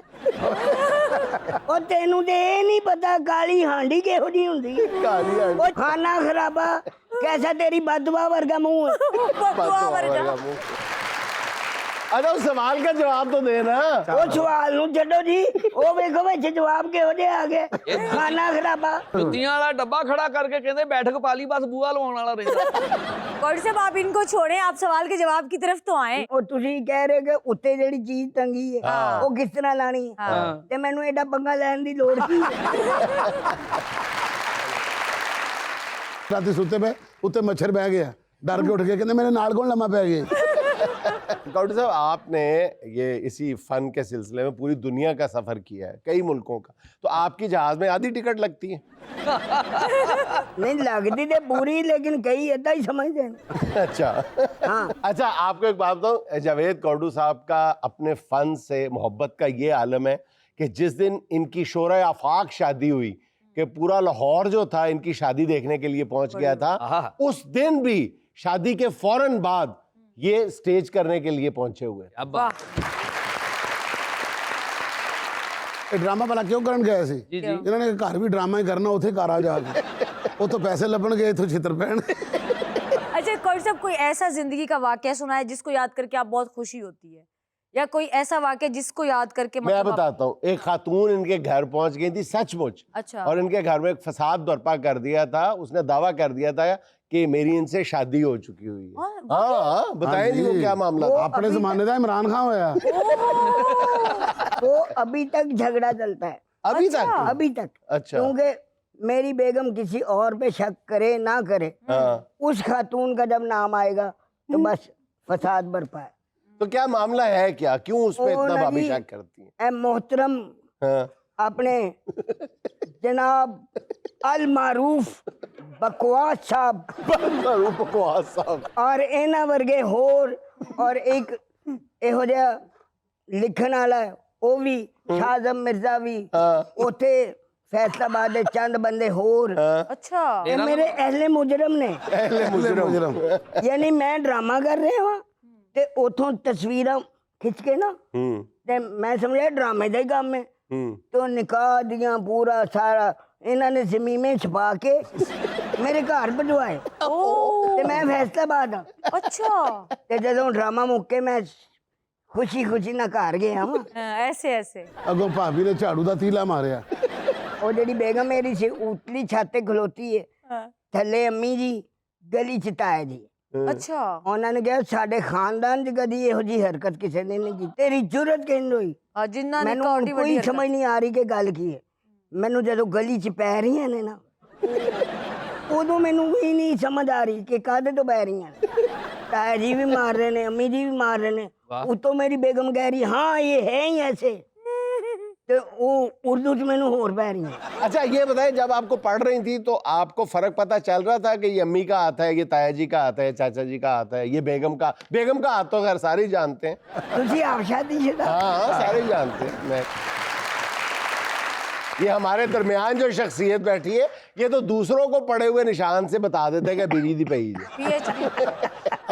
ਉਹ ਤੈਨੂੰ ਤੇ ਇਹ ਨਹੀਂ ਪਤਾ ਕਾਲੀ ਹਾਂਡੀ ਕਿਹੋ ਜੀ ਹੁੰਦੀ काली आंटी। ਉਹ ਖਾਣਾ ਖਰਾਬਾ कैसा तेरी बदवा वर्गा मुंह है बदुआ वर्गा। अच्छा उस सवाल का जवाब तो देना। ਉਹ ਸਵਾਲ ਨੂੰ ਛੱਡੋ ਜੀ, ਉਹ ਵੇਖੋ ਵਿੱਚ ਜਵਾਬ ਕਿਹੋ ਜਿਹੇ ਆ ਗਏ, ਖਾਣਾ ਖਰਾਬਾ। ਜੁੱਤੀਆਂ ਵਾਲਾ ਡੱਬਾ ਖੜਾ ਕਰਕੇ ਕਹਿੰਦੇ ਬੈਠਕ ਪਾ ਲਈ, ਬਸ ਬੂਹਾ ਲਵਾਉਣ ਵਾਲਾ ਰਹਿੰਦਾ। कौड़ी साहब आप इनको छोड़ें, आप सवाल के जवाब की तरफ तो आए। ਉਹ ਤੁਸੀਂ ਕਹਿ ਰਹੇ ਕਿ ਉੱਤੇ ਜਿਹੜੀ ਚੀਜ਼ ਟੰਗੀ ਹੈ ਉਹ ਕਿਸ ਤਰ੍ਹਾਂ ਲਾਣੀ ਹੈ, ਹਾਂ। ਤੇ ਮੈਨੂੰ ਐਡਾ ਪੰਗਾ ਲੈਣ ਦੀ ਲੋੜ ਕੀ ਹੈ? ਰਾਤੀ ਸੁੱਤੇ ਪਏ ਉੱਤੇ ਮੱਛਰ ਬਹਿ ਗਿਆ, ਡਰ ਕੇ ਉੱਠ ਕੇ ਕਹਿੰਦੇ ਮੇਰੇ ਨਾਲ ਕੌਣ ਲੰਮਾ ਪੈ ਗਏ। कौड़ी साहब आपने ये इसी फन के सिलसिले में पूरी दुनिया का सफर किया है, कई मुल्कों का, तो आपकी जहाज में आधी टिकट लगती है? नहीं लगती तो पूरी, लेकिन कई ऐसा ही समझते हैं। अच्छा हाँ। अच्छा आपको एक बात बताऊं, जावेद कौडू साहब का अपने फन से मोहब्बत का ये आलम है कि जिस दिन इनकी शोरा आफाक शादी हुई कि पूरा लाहौर जो था इनकी शादी देखने के लिए पहुंच गया था, उस दिन भी शादी के फौरन बाद ये स्टेज करने के लिए पहुंचे हुए। ਅੱਬਾ ਇਹ ਡਰਾਮਾ ਭਲਾ ਕਿਉਂ ਕਰਨ ਗਏ ਸੀ? ਜੀ ਜੀ ਇਹਨਾਂ ਨੇ ਘਰ ਵੀ ਡਰਾਮਾ ਹੀ ਕਰਨਾ, ਉੱਥੇ ਘਰ ਆ ਜਾ ਕੇ ਉੱਥੋਂ ਪੈਸੇ ਲੱਭਣਗੇ, ਇੱਥੋਂ ਛਿੱਤਰ ਪੈਣਗੇ। अच्छा कौड़ी साहब, कोई ऐसा जिंदगी का वाकया सुना है जिसको याद करके आप बहुत खुशी होती है, या कोई ऐसा वाकया जिसको याद करके मैं मतलब बताता हूँ, एक खातून इनके घर पहुंच गई थी सचमुच, अच्छा। और इनके घर में एक फसाद बर्पा कर दिया था। उसने दावा कर दिया था कि मेरी इनसे शादी हो चुकी हुई है। हाँ बताएं जी वो क्या मामला था। ਆਪਣੇ ਜ਼ਮਾਨੇ ਦਾ ਇਮਰਾਨ ਖਾਨ ਹੋਇਆ। वो अभी तक झगड़ा चलता है, अभी तक? अभी तक। अच्छा। क्योंकि मेरी बेगम किसी और पे शक करे ना करे, हाँ। उस खातून का जब नाम आएगा तो बस फसाद बरपा है। तो क्या मामला है, क्या क्यों उस पे वो इतना ना भाभी जी, शक करती है? ए मोहतरम हाँ। अपने जनाब अल मारूफ बकवास साहब बकवास साहब और इन्हां वर्गे होर, और एक ਇਹੋ ਜਿਹਾ ਲਿਖਣ ਵਾਲਾ ਉਹ ਵੀ ਸ਼ਾਜ਼ਮ ਮਿਰਜ਼ਾ ਵੀ, ਉੱਥੇ फैसलाबाद दे चंद बंदे होर, अच्छा ये मेरे अहले मुजरम ने। अहले मुजरम। यानी मैं ड्रामा कर रहे ਹਾਂ ਤੇ ਉਥੋਂ ਤਸਵੀਰਾਂ ਖਿੱਚ ਕੇ ਨਾ ਤੇ ਮੈਂ ਸਮਝਿਆ ਡਰਾਮੇ ਦਾ ਹੀ ਕੰਮ ਹੈ। तो निकाह दियां पूरा सारा इन्हां ने ज़मीमें छपा के मेरे घर भिजवाए ते मैं फैसलाबाद हाँ। अच्छा ते जदों ड्रामा मुक्के मैं खुशी खुशी ना घर गया हाँ। ऐसे ऐसे ਅੱਗੋਂ ਭਾਬੀ ਨੇ ਝਾੜੂ ਦਾ ਤੀਲਾ ਮਾਰਿਆ। ਉਹ ਜਿਹੜੀ ਬੇਗਮ ਮੇਰੀ ਸੀ ਉਤਲੀ ਛੱਤ ਤੇ ਖਲੋਤੀ ਹੈ, ਥੱਲੇ ਅੰਮੀ ਜੀ, ਗਲੀ ਚ ਤਾਇਆ ਜੀ। अच्छा ਉਹਨਾਂ ਨੇ ਕਿਹਾ ਸਾਡੇ ਖਾਨਦਾਨ 'ਚ ਕਦੀ ਇਹੋ ਜੀ ਹਰਕਤ ਕਿਸੇ ਨੇ ਨਹੀਂ ਕੀਤੀ, ਤੇਰੀ ਜੁਰਤ ਕਿੰਨ ਹੋਈ? जिन्ना ने ਮੈਨੂੰ कौड़ी ਕੋਈ बड़ी ਸਮਝ ਨਹੀਂ ਆ ਰਹੀ ਕਿ ਗੱਲ ਕੀ ਹੈ। ਮੈਨੂੰ ਜਦੋਂ ਗਲੀ 'ਚ ਪੈ ਰਹੀਆਂ ਨੇ ਨਾ, ਉਦੋਂ ਮੈਨੂੰ ਵੀ ਨਹੀਂ ਸਮਝ ਆ ਰਹੀ ਕਿ ਕਾਹਦੇ ਤੋਂ ਪੈ ਰਹੀਆਂ ਨੇ। ਤਾਇਆ ਜੀ ਵੀ ਮਾਰ ਰਹੇ ਨੇ, ਅੰਮੀ ਜੀ ਵੀ ਮਾਰ ਰਹੇ ਨੇ, ਉਤੋਂ ਮੇਰੀ ਬੇਗਮ ਕਹਿ ਰਹੀ हाँ ये है ही ऐसे, तो वो उर्दू च मैनू होर पै रही है। अच्छा ये बताएं, जब आपको पढ़ रही थी तो आपको फर्क पता चल रहा था कि ये अम्मी का हाथ है, ये ताया जी का हाथ है, चाचा जी का हाथ है, ये बेगम का हाथ तो खैर सारे ही जानते हैं। तुसी आप शादीशुदा? हाँ सारे ही जानते हैं। मैं ये हमारे दरमियान जो शख्सियत बैठी है, ये तो दूसरों को पढ़े हुए निशान से बता देते हैं कि बीवी दी पई जी। PhD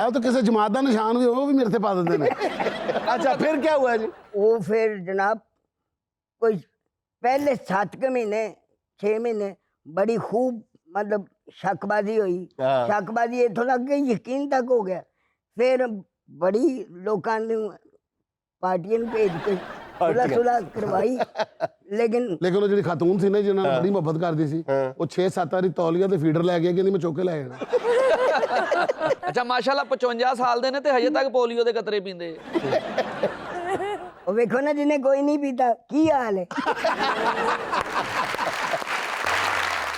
ਇਹ ਤਾਂ ਕਿਸੇ ਜਮਾਤ ਦਾ ਨਿਸ਼ਾਨ ਵੀ ਉਹ ਵੀ ਮੇਰੇ ਤੇ ਪਾ ਦਿੰਦੇ ਨੇ। अच्छा फिर क्या हुआ जी? वो फिर जनाब कोई पहले 7 के महीने 6 महीने बड़ी खूब मतलब शकबाजी हुई। हाँ। शकबाजी इतों तक कि यकीन तक हो गया। फिर बड़ी लोगों ने पार्टियां भेज के सुलह करवाई, लेकिन ਲੇਕਿਨ ਉਹ ਜਿਹੜੀ ਖਾਤੂਨ ਸੀ ਨਾ ਜਿਹਨਾਂ ਨਾਲ ਬੜੀ ਮੁਹੱਬਤ ਕਰਦੀ ਸੀ, ਉਹ 6-7 ਵਾਰੀ ਤੌਲੀਆ ਤੇ ਫੀਡਰ ਲੈ ਕੇ ਕਹਿੰਦੀ ਮੈਂ ਚੁੱਕ ਕੇ ਲੈ ਜਾਣਾ। ਅੱਛਾ ਮਾਸ਼ਾਅੱਲਾ 55 ਸਾਲ ਦੇ ਨੇ ਤੇ ਹਜੇ ਤੱਕ ਪੋਲੀਓ ਦੇ ਕਤਰੇ ਪੀਂਦੇ। वो देखो ना जिन्हें कोई नहीं पीता की हाल है।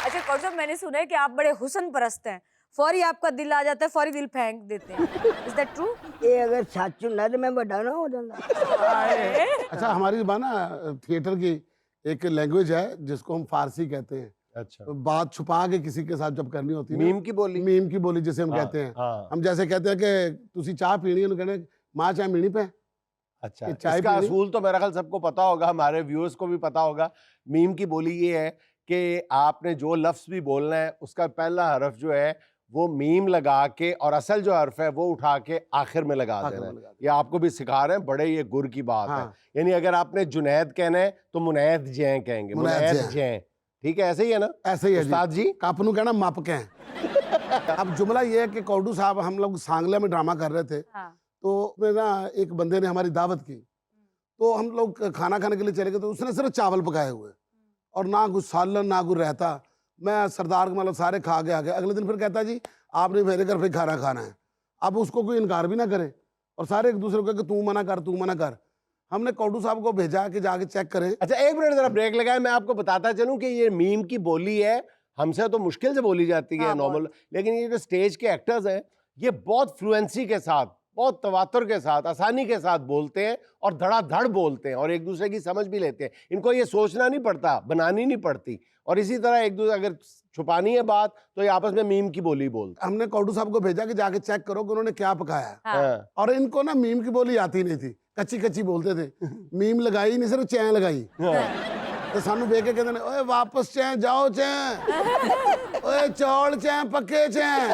अच्छा कौड़ी साहब, मैंने सुना है कि आप बड़े हुस्न परस्त हैं, फौरी आपका दिल आ जाता है, फौरी दिल फेंक देते हैं, इज दैट ट्रू? ये अगर सच होना तो मैं बड़ा ना हो जाता। अच्छा हमारी ज़बान ना थिएटर की एक लैंग्वेज है जिसको हम फारसी कहते हैं। अच्छा बात छुपा के किसी के साथ जब करनी होती है ना, मीम की बोली। मीम की बोली जिसे हम कहते हैं। हाँ। हम जैसे कहते हैं कि तुसी चाह पीनी है, कहने माँ चाय पीनी पे। अच्छा कि चाय इसका पीनी? असूल तो मेरा ख्याल सबको पता होगा, हमारे व्यूअर्स को भी पता होगा। मीम की बोली ये है कि आपने जो लफ्ज़ भी बोलना है उसका पहला हरफ जो है वो मीम लगा के, और असल जो हर्फ है वो उठा के आखिर में लगा आखिर देना में है। लगा देना। ये आपको भी सिखा रहे हैं, बड़े ये गुर की बात हाँ। है। यानी अगर आपने जुनैद कहना है तो मुनैद जैं कहेंगे, मुनैद मुनैद जैं। जैं, ठीक है? ऐसे ही है ना ऐसे ही है उस्ताद जी? कप नू कहना मप के। अब जुमला ये है कि कौडू साहब हम लोग सांगला में ड्रामा कर रहे थे, हाँ। तो उसमें ना एक बंदे ने हमारी दावत की, तो हम लोग खाना खाने के लिए चले गए, तो उसने सिर्फ चावल पकाए हुए और ना कुछ सालन ना कुछ रहता। मैं सरदार के मतलब सारे खा के आ गया। अगले दिन फिर कहता जी आपने मेरे घर पे खाना खाना है। अब उसको कोई इनकार भी ना करे और सारे एक दूसरे को कहे कि तू मना कर तू मना कर। हमने कौडू साहब को भेजा कि जाके चेक करें। अच्छा एक मिनट जरा ब्रेक लगाए, मैं आपको बताता चलूं कि ये मीम की बोली है, हमसे तो मुश्किल से बोली जाती है नॉर्मल, लेकिन ये जो स्टेज के एक्टर्स हैं ये बहुत फ्लुएंसी के साथ, बहुत तवातुर के साथ, आसानी के साथ बोलते हैं और धड़ाधड़ बोलते हैं और एक दूसरे की समझ भी लेते हैं। इनको ये सोचना नहीं पड़ता, बनानी नहीं पड़ती। और इसी तरह एक दूसरे अगर छुपानी है बात तो ये आपस में मीम की बोली बोलते। हमने कौडू साहब को भेजा कि जाके चेक करो कि उन्होंने क्या पकाया है। हाँ। और इनको ना मीम की बोली आती नहीं थी, कच्ची कच्ची बोलते थे। मीम लगाई नहीं, सिर्फ चैन लगाई। तो सानू देख के कहते ओए वापस चैन जाओ चैन, ओए चौल चैन पक्के चैन।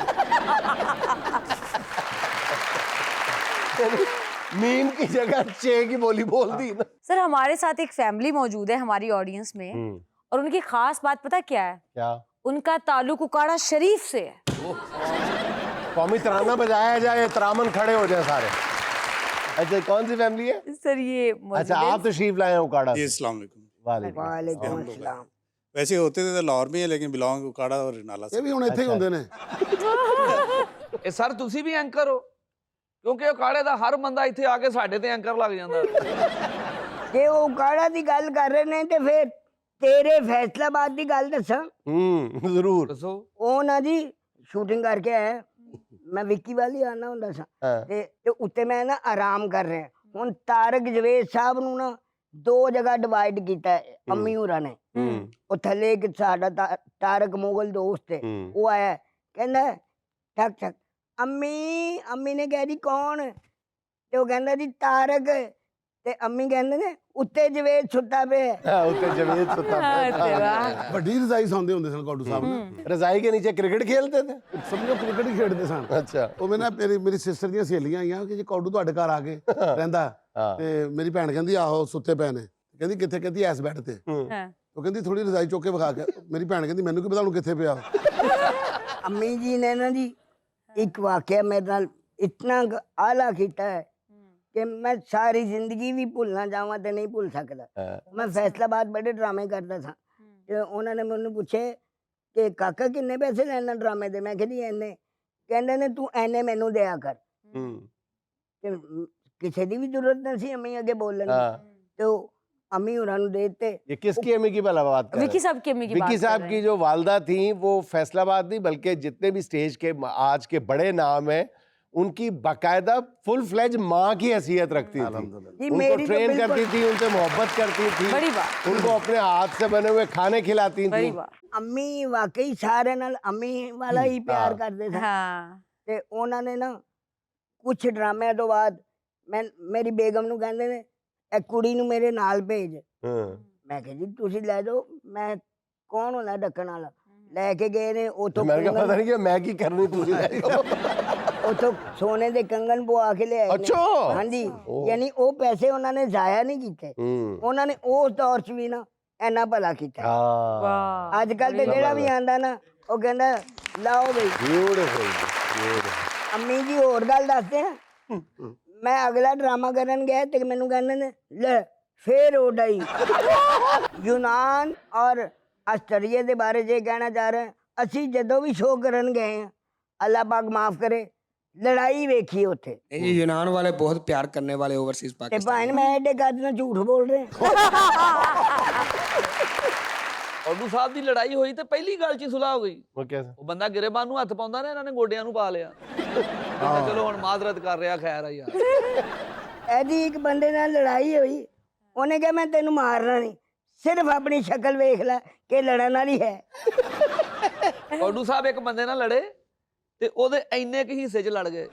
मीम की जगह चे की बोली बोल दी ना। सर हमारे साथ एक फैमिली मौजूद है हमारी ऑडियंस में, और उनकी खास बात पता क्या है? क्या? उनका ताल्लुक उकाड़ा शरीफ से है। कौमी तराना बजाया जाए, तरामन खड़े हो जाए सारे। अच्छा कौन सी फैमिली है? सर ये अच्छा आप तशरीफ लाए हैं उकाड़ा जी से? अस्सलाम वालेकुम। वालेकुम अस्सलाम। वैसे होते थे तो लाहौर में है, लेकिन बिलोंग उकाड़ा और नाला ये से। भी हुण ਇੱਥੇ ਹੀ ਹੁੰਦੇ ਨੇ। ਇਹ ਸਰ ਤੁਸੀਂ ਵੀ ਐਂਕਰ ਹੋ? ਕਿਉਂਕਿ ਉਕਾੜੇ ਦਾ ਹਰ ਬੰਦਾ ਇੱਥੇ ਆ ਕੇ ਸਾਡੇ ਤੇ ਐਂਕਰ ਲੱਗ ਜਾਂਦਾ। ਜੇ ਉਹ ਉਕਾੜਾ ਦੀ ਗੱਲ ਕਰ ਰਹੇ ਨੇ ਤੇ ਫਿਰ ਤੇਰੇ ਫੈਸਲਾਬਾਦ ਦੀ ਗੱਲ ਦੱਸਾਂ। ਜ਼ਰੂਰ। ਦੱਸੋ। ਉਹ ਨਾ ਜੀ ਸ਼ੂਟਿੰਗ ਕਰਕੇ ਆਇਆ, ਮੈਂ ਵਿੱਕੀ ਵਾਲੀ ਆਣਾ ਹੁੰਦਾ ਸਾਂ ਤੇ ਉੱਤੇ ਮੈਂ ਨਾ ਆਰਾਮ ਕਰ ਰਿਹਾ। ਹੁਣ ਤਾਰਕ ਜਵੇਦ ਸਾਹਿਬ ਨੂੰ ਨਾ ਦੋ ਜਗ੍ਹਾ ਡਿਵਾਈਡ ਕੀਤਾ ਹੈ ਅੰਮੀ ਹੋਰਾਂ ਨੇ। ਉਹ ਥੱਲੇ ਇੱਕ ਸਾਡਾ ਤਾਰਕ ਮੁਗਲ ਦੋਸਤ ਹੈ, ਉਹ ਆਇਆ ਕਹਿੰਦਾ ਠਕ ਠਕ ਅੰਮੀ। ਅੰਮੀ ਨੇ ਕਿਹਾ ਜੀ ਕੌਣ? ਤੇ ਉਹ ਕਹਿੰਦਾ ਜੀ ਤਾਰਕ। ਤੇ ਅੰਮੀ ਕਹਿੰਦੇ ਨੇ ਉੱਤੇ ਜਵੇਦ ਸੁੱਤਾ ਪਿਆ। ਉੱਤੇ ਜਵੇਦ ਸੁੱਤਾ ਪਿਆ। ਵੱਡੀ ਰਜ਼ਾਈ ਸੌਂਦੇ ਹੁੰਦੇ ਸਨ ਕੌਡੂ ਸਾਹਿਬ ਨੇ। रजाई के नीचे क्रिकेट खेलते थे? ਸਮਝੋ ਕ੍ਰਿਕਟ ਹੀ ਖੇਡਦੇ ਸਨ। ਅੱਛਾ। ਉਹ ਮੈਂ ਨਾ ਮੇਰੀ ਸਿਸਟਰ ਦੀਆਂ ਸਹੇਲੀਆਂ ਆਈਆਂ ਕਿ ਜੇ ਕੌਡੂ ਤੁਹਾਡੇ ਘਰ ਆ ਕੇ ਰਹਿੰਦਾ, ਤੇ ਮੇਰੀ ਭੈਣ ਕਹਿੰਦੀ ਆਹੋ ਸੁੱਤੇ ਪਏ ਨੇ। ਕਹਿੰਦੀ ਕਿੱਥੇ? ਕਹਿੰਦੀ ਐਸ ਬੈੱਡ ਤੇ। ਉਹ ਕਹਿੰਦੀ ਥੋੜੀ ਰਜ਼ਾਈ ਚੁੱਕ ਕੇ ਵਿਖਾ ਕੇ। ਮੇਰੀ ਭੈਣ ਕਹਿੰਦੀ ਮੈਨੂੰ ਕੀ ਪਤਾ ਹੁਣ ਕਿੱਥੇ ਪਿਆ। ਅੰਮੀ ਜੀ ਨੇ ਨਾ ਜੀ ਇੱਕ ਵਾਕਿਆ ਮੇਰੇ ਨਾਲ ਇਤਨਾ ਆਲਾ ਕੀਤਾ ਹੈ ਕਿ ਮੈਂ ਸਾਰੀ ਜ਼ਿੰਦਗੀ ਵੀ ਭੁੱਲਣਾ ਚਾਹਾਂ ਤੇ ਨਹੀਂ ਭੁੱਲ ਸਕਦਾ। ਮੈਂ ਫੈਸਲਾਬਾਦ ਬੜੇ ਡਰਾਮੇ ਕਰਦਾ ਸਾਂ ਤੇ ਉਹਨਾਂ ਨੇ ਮੈਨੂੰ ਪੁੱਛੇ ਕਿ ਕਾਕਾ ਕਿੰਨੇ ਪੈਸੇ ਲੈਣਾ ਡਰਾਮੇ ਦੇ? ਮੈਂ ਕਿਹਾ ਜੀ ਇੰਨੇ। ਕਹਿੰਦੇ ਨੇ ਤੂੰ ਐਨੇ ਮੈਨੂੰ ਦਿਆ ਕਰ। ਤੇ ਕਿਸੇ ਦੀ ਵੀ ਜ਼ਰੂਰਤ ਨਹੀਂ ਸੀ ਅੰਮੀ ਅੱਗੇ ਬੋਲਣ ਦੀ, ਤੇ ਉਹ अम्मी उन्होंने देते। ये किसकी अम्मी की भला बात कर रहे हैं? विकी साहब की अम्मी की बात विकी कर साहब रहे की हैं। जो वालदा थी वो फैसलाबाद नहीं बल्कि जितने भी स्टेज के आज के बड़े नाम हैं उनकी बाकायदा फुल फ्लेज माँ की हैसियत रखती थी। जी, उनको मेरी तो ट्रेन बिल्कुल- करती थी, उनसे मोहब्बत करती थी, बड़ी बात। उनको अपने हाथ से बने हुए खाने खिलाती थी। बड़ी बात। अम्मी वाकई सारे नाल अम्मी वाला ही प्यार करते थे। हाँ। ਤੇ ਉਹਨਾਂ ਨੇ ਨਾ ਕੁਛ ਡਰਾਮਿਆਂ ਤੋਂ ਬਾਅਦ ਮੇਰੀ ਬੇਗਮ ਨੂੰ ਕਹਿੰਦੇ ਨੇ ਇਹ ਕੁੜੀ ਨੂੰ ਮੇਰੇ ਨਾਲ ਭੇਜ। ਮੈਂ ਕਿਹਾ ਜੀ ਤੁਸੀਂ ਲੈ ਜਾਓ, ਮੈਂ ਕੌਣ ਹੁੰਦਾ ਡੱਕਣ ਵਾਲਾ। ਲੈ ਕੇ ਗਏ ਨੇ ਉਥੋਂ मैं क्या पता नहीं कि मैं की करनी तुझे ਉਥੋਂ ਸੋਨੇ ਦੇ ਕੰਗਣ ਪਵਾ ਕੇ ਲਿਆਏ ਨੇ। ਅੱਛਾ। ਹਾਂਜੀ, ਯਾਨੀ ਉਹ ਪੈਸੇ ਉਹਨਾਂ ਨੇ ਜ਼ਾਇਆ ਨਹੀਂ ਕੀਤੇ। ਉਹਨਾਂ ਨੇ ਉਸ ਦੌਰ 'ਚ ਵੀ ਨਾ ਇੰਨਾ ਭਲਾ ਕੀਤਾ। वाह। ਅੱਜ ਕੱਲ ਤੇ ਜਿਹੜਾ ਵੀ ਆਂਦਾ ਨਾ ਉਹ ਕਹਿੰਦਾ ਲਾਓ ਬਈ। ब्यूटीफुल। ਅੰਮੀ ਜੀ ਹੋਰ ਗੱਲ ਦੱਸਦੇ ਆ, ਮੈਂ ਅਗਲਾ ਡਰਾਮਾ ਕਰਨ ਗਿਆ ਤੇ ਮੈਨੂੰ ਕਹਿੰਦੇ ਨੇ ਲੈ ਫੇਰ ਉਡਾਈ। ਯੂਨਾਨ ਔਰ ਆਸਟਰੀਆ ਦੇ ਬਾਰੇ ਜੇ ਕਹਿਣਾ ਚਾਹ ਰਹੇ, ਅਸੀਂ ਜਦੋਂ ਵੀ ਸ਼ੋਅ ਕਰਨ ਗਏ ਆ, ਅੱਲਾਹ ਪਾਕ ਮਾਫ ਕਰੇ, ਲੜਾਈ ਵੇਖੀ ਉੱਥੇ। ये यूनान वाले बहुत प्यार करने वाले ओवरसीज ਤੇ पाकिस्तान। ਭਾਈ ਮੈਂ ਐਡੇ ਕੱਦ ਨਾਲ ਝੂਠ ਬੋਲ ਰਹੇ। ਔਡੂ ਸਾਹਿਬ ਦੀ ਲੜਾਈ ਹੋਈ ਤੇ ਪਹਿਲੀ ਗੱਲ 'ਚ ਹੀ ਸੁਲਾਹ ਹੋ ਗਈ। वो कैसे? ਉਹ ਬੰਦਾ ਗਿਰੇਬਾਨ ਨੂੰ ਹੱਥ ਪਾਉਂਦਾ ਨਾ, ਇਹਨਾਂ ਨੇ ਗੋਡਿਆਂ ਨੂੰ ਪਾ ਲਿਆ। ਚਲੋ ਹੁਣ ਮਾਜ਼ਰਤ ਕਰ ਰਿਹਾ, ਖੈਰ ਆ ਯਾਰ। ਇਹਦੀ ਇੱਕ ਬੰਦੇ ਨਾਲ ਲੜਾਈ ਹੋਈ, ਉਹਨੇ ਕਿਹਾ ਮੈਂ ਤੈਨੂੰ ਮਾਰਨਾ ਨਹੀਂ, ਸਿਰਫ ਆਪਣੀ ਸ਼ਕਲ ਵੇਖ ਲੈ ਕਿ ਲੜਨ ਵਾਲੀ ਹੈ। ਔਡੂ ਸਾਹਿਬ ਇੱਕ ਬੰਦੇ ਨਾਲ ਲੜੇ ਤੇ ਉਹਦੇ ਇੰਨੇ ਕੁ ਹਿੱਸੇ 'ਚ ਲੜ ਗਏ।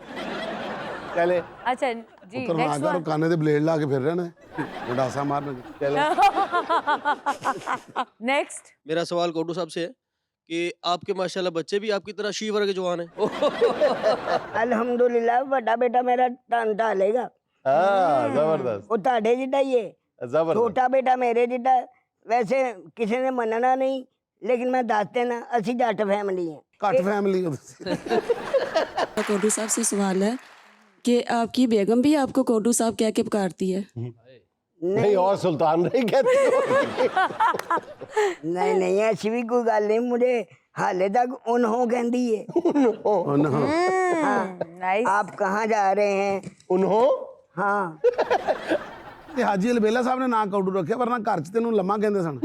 चले अच्छा जी ਉੱਤਰ ਆ नेक्स्ट ਕੇ वन। ਕਾਨੇ ਦੇ ਬਲੇਡ ਲਾ ਕੇ ਫਿਰ ਰਹੇ ਨੇ ਗੰਡਾਸਾ ਮਾਰਨ। नेक्स्ट। मेरा सवाल कोटू साहब से है कि आपके माशाल्लाह बच्चे भी आपकी तरह शी वर्ग जवान हैं। ਅਲਹਮਦੁਲਿल्लाह ਵੱਡਾ ਬੇਟਾ ਮੇਰਾ ਧੰਨ ਢਾਲੇਗਾ, हाँ जबरदस्त ਉਹ ਤੁਹਾਡੇ ਜਿੱਡਾ ਹੀ ਹੈ। जबरदस्त। ਛੋਟਾ ਬੇਟਾ ਮੇਰੇ ਜਿੱਡਾ ਹੈ। ਵੈਸੇ ਕਿਸੇ ਨੇ ਮੰਨਣਾ ਨਹੀਂ, ਲੇਕਿਨ ਮੈਂ ਦੱਸ ਦੇਣਾ ਅਸੀਂ ਜੱਟ ਫੈਮਿਲੀ ਹਾਂ। ਘੱਟ ਫੈਮਿਲੀ ਹੋ ਤੁਸੀਂ। कोटू साहब से सवाल है कि आपकी बेगम भी आपको कोडू साहब कह के पुकारती है? नहीं और सुल्तान नहीं कहते हो। नहीं नहीं ऐसी भी कोई गल नहीं, मुझे हाले तक उन्हों कहती है। नाइस। आप कहाँ जा रहे हैं? उन्हों हाँ ਤੇ ਹਾਜੀ ਅਲਬੇਲਾ ਸਾਹਿਬ ਨੇ ਨਾਂ ਕੌਡੂ ਰੱਖਿਆ, ਵਰਨਾ ਘਰ 'ਚ ਤੈਨੂੰ ਲੰਮਾ ਕਹਿੰਦੇ ਸਨ।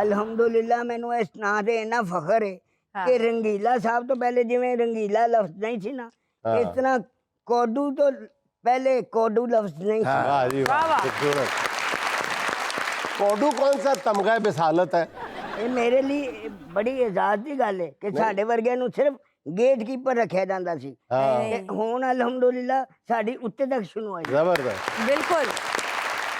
ਅਲਹਮਦੁਲਿਲਾ ਮੈਨੂੰ ਇਸ ਨਾਂ ਤੇ ਇੰਨਾ ਫਖਰ ਹੈ ਕਿ ਰੰਗੀਲਾ ਸਾਹਿਬ ਤੋਂ ਪਹਿਲੇ ਜਿਵੇਂ ਰੰਗੀਲਾ ਲਫ਼ਜ਼ ਨਹੀਂ ਸੀ ਨਾ, ਇਸ ਤਰ੍ਹਾਂ ਕੋਡੂ ਤੋਂ ਪਹਿਲੇ ਕੋਡੂ ਲਫ਼ਜ਼ नहीं था। वाह जी वाह, खूबसूरत। कोडू कौन सा तमगा बिसालत है? ਇਹ ਮੇਰੇ ਲਈ ਬੜੀ ਇਜ਼ਾਜ਼ ਦੀ ਗੱਲ ਹੈ ਕਿ ਸਾਡੇ ਵਰਗਿਆਂ ਨੂੰ ਸਿਰਫ ਗੇਟਕੀਪਰ ਰੱਖਿਆ ਜਾਂਦਾ ਸੀ, हाँ ਤੇ ਹੁਣ ਅਲਹਮਦੁਲਿਲਾ ਸਾਡੀ ਉੱਤੇ ਤੱਕ ਸੁਣਵਾਈ। जबरदस्त। बिल्कुल।